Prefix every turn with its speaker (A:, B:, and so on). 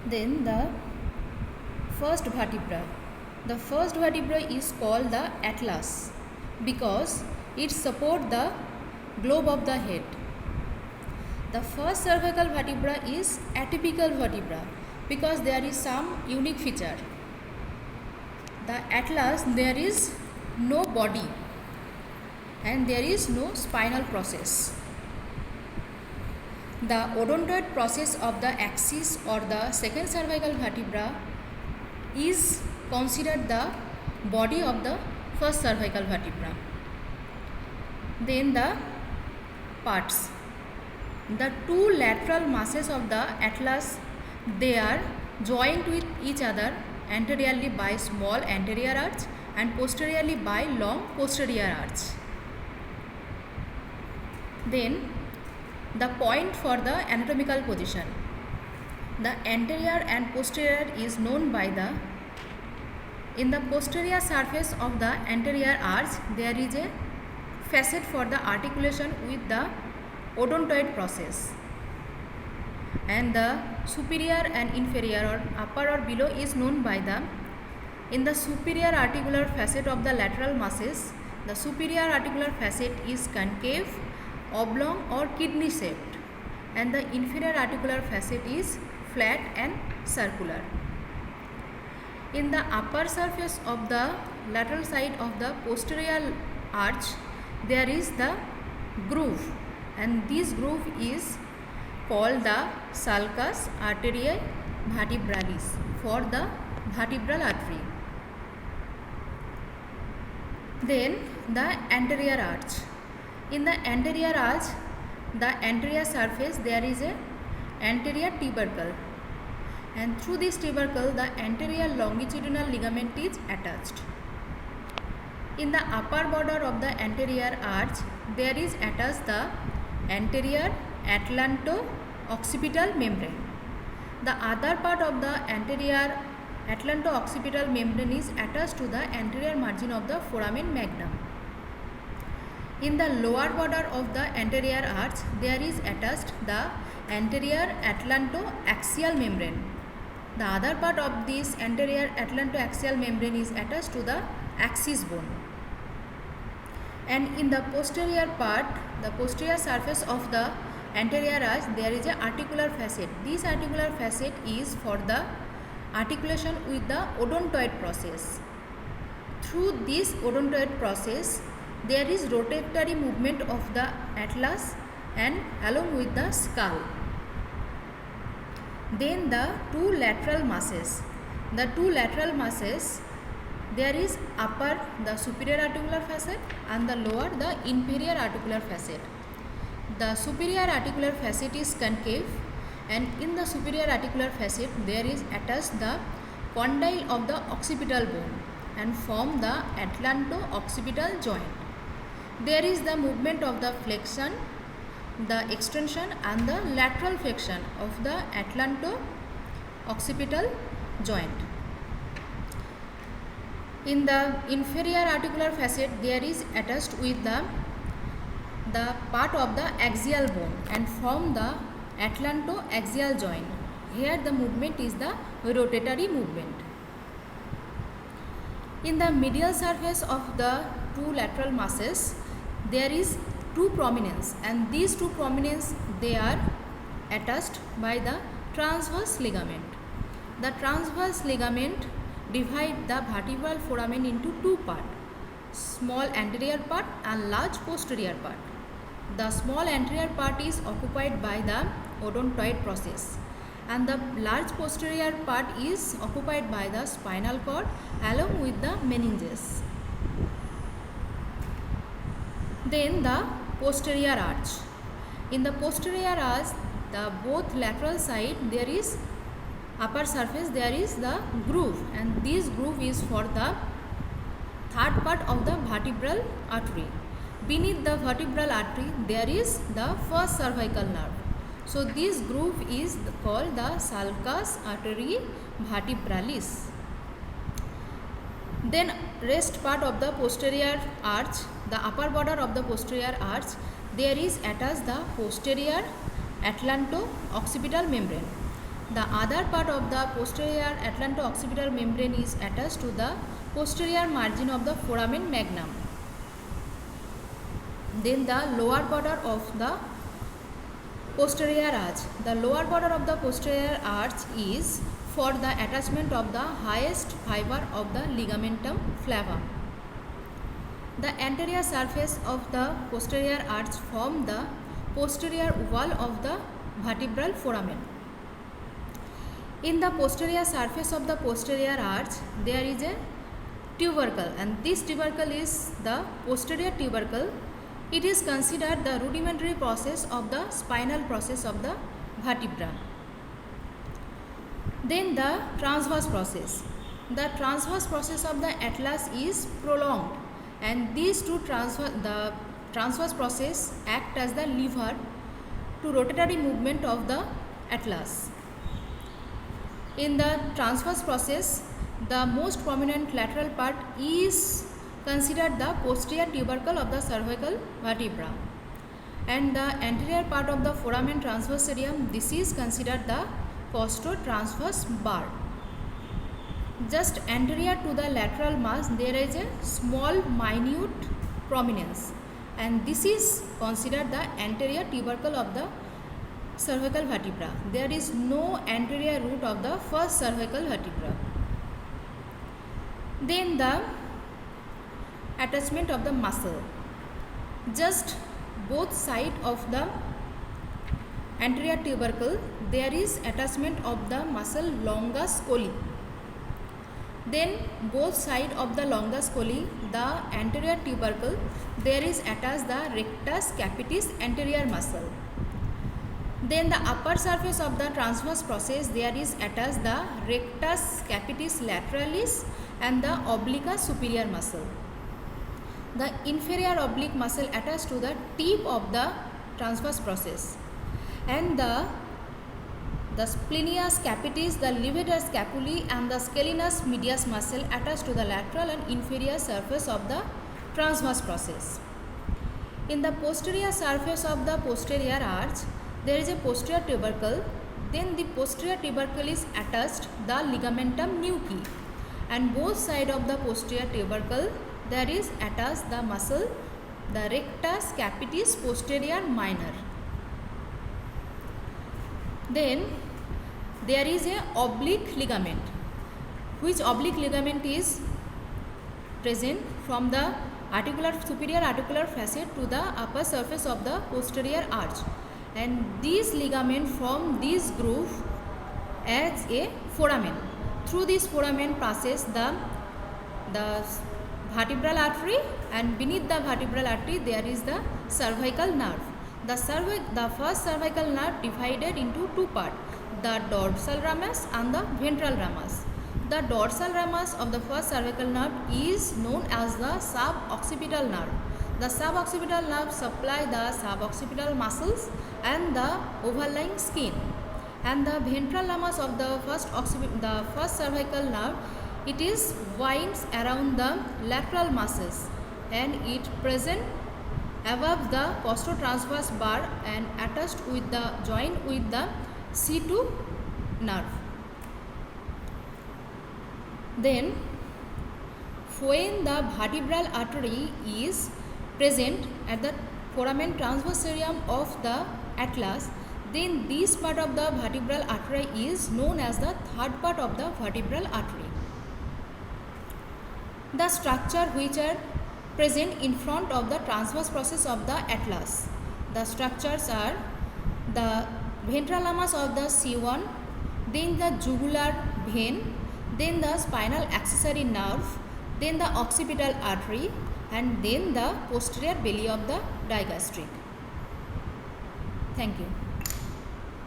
A: Then the first vertebra. The first vertebra is called the atlas because it supports the globe of the head. The first cervical vertebra is atypical vertebra because there is some unique feature. The atlas, there is no body and there is no spinal process. The odontoid process of the axis or the second cervical vertebra is considered the body of the first cervical vertebra. Then the parts. The two lateral masses of the atlas, they are joined with each other anteriorly by small anterior arch and posteriorly by long posterior arch. Then the point for the anatomical position. The anterior and posterior is known by the, in the posterior surface of the anterior arch there is a facet for the articulation with the odontoid process, and the superior and inferior or upper or below is known by the, in the superior articular facet of the lateral masses, the superior articular facet is concave, oblong or kidney shaped, and the inferior articular facet is flat and circular. In the upper surface of the lateral side of the posterior arch there is the groove, and this groove is called the sulcus arteriae vertebralis for the vertebral artery. Then the anterior arch. In the anterior arch, the anterior surface there is a anterior tubercle, and through this tubercle the anterior longitudinal ligament is attached. In the upper border of the anterior arch there is attached the anterior atlanto-occipital membrane. The other part of the anterior atlanto-occipital membrane is attached to the anterior margin of the foramen magnum. In the lower border of the anterior arch there is attached the anterior atlanto-axial membrane. The other part of this anterior atlanto-axial membrane is attached to the axis bone. And in the posterior part, the posterior surface of the anterior arch there is a articular facet. This articular facet is for the articulation with the odontoid process. Through this odontoid process there is rotatory movement of the atlas and along with the skull. Then the two lateral masses. The two lateral masses, there is upper the superior articular facet and the lower the inferior articular facet. The superior articular facet is concave, and in the superior articular facet there is attached the condyle of the occipital bone and form the atlanto-occipital joint. There is the movement of the flexion, the extension and the lateral flexion of the atlanto-occipital joint. In the inferior articular facet there is attached with the part of the axial bone and form the atlanto-axial joint. Here the movement is the rotatory movement. In the medial surface of the two lateral masses there is two prominence, and these two prominence they are attached by the transverse ligament. The transverse ligament divide the vertebral foramen into two parts, small anterior part and large posterior part. The small anterior part is occupied by the odontoid process, and the large posterior part is occupied by the spinal cord along with the meninges. Then the posterior arch. In the posterior arch, the both lateral side there is upper surface there is the groove, and this groove is for the third part of the vertebral artery. Beneath the vertebral artery there is the first cervical nerve. So this groove is called the sulcus arteriae vertebralis. Then rest part of the posterior arch, the upper border of the posterior arch, there is attached the posterior atlanto-occipital membrane. The other part of the posterior atlanto-occipital membrane is attached to the posterior margin of the foramen magnum. Then the lower border of the posterior arch. The lower border of the posterior arch is for the attachment of the highest fiber of the ligamentum flavum. The anterior surface of the posterior arch forms the posterior wall of the vertebral foramen. In the posterior surface of the posterior arch, there is a tubercle, and this tubercle is the posterior tubercle. It is considered the rudimentary process of the spinal process of the vertebra. Then the transverse process. The transverse process of the atlas is prolonged, and these two transverse process act as the lever to rotatory movement of the atlas. In the transverse process, the most prominent lateral part is considered the posterior tubercle of the cervical vertebra, and the anterior part of the foramen transversarium, this is considered the costotransverse bar. Just anterior to the lateral mass, there is a small minute prominence, and this is considered the anterior tubercle of the cervical vertebra. There is no anterior root of the first cervical vertebra. Then the attachment of the muscle. Just both sides of the anterior tubercle, there is attachment of the muscle longus colli. Then both sides of the longus colli, the anterior tubercle, there is attached the rectus capitis anterior muscle. Then the upper surface of the transverse process, there is attached the rectus capitis lateralis and the obliqua superior muscle. The inferior oblique muscle attached to the tip of the transverse process, and the splenius capitis, the levator scapulae and the scalenus medius muscle attached to the lateral and inferior surface of the transverse process. In the posterior surface of the posterior arch, there is a posterior tubercle. Then the posterior tubercle is attached the ligamentum nuchae, and both sides of the posterior tubercle, there is attached the muscle, the rectus capitis posterior minor. Then there is a oblique ligament, which oblique ligament is present from the superior articular facet to the upper surface of the posterior arch, and this ligament form this groove as a foramen. Through this foramen passes the vertebral artery, and beneath the vertebral artery there is the cervical nerve. The first cervical nerve divided into two parts, the dorsal ramus and the ventral ramus. The dorsal ramus of the first cervical nerve is known as the suboccipital nerve. The suboccipital nerve supply the suboccipital muscles and the overlying skin, and the ventral ramus of the first cervical nerve, it is winds around the lateral muscles, and it present above the costotransverse bar and attached with the joint with the C2 nerve. Then when the vertebral artery is present at the foramen transversarium of the atlas, then this part of the vertebral artery is known as the third part of the vertebral artery. The structure which are present in front of the transverse process of the atlas. The structures are the ventral ramus of the C1, then the jugular vein, then the spinal accessory nerve, then the occipital artery, and then the posterior belly of the digastric. Thank you.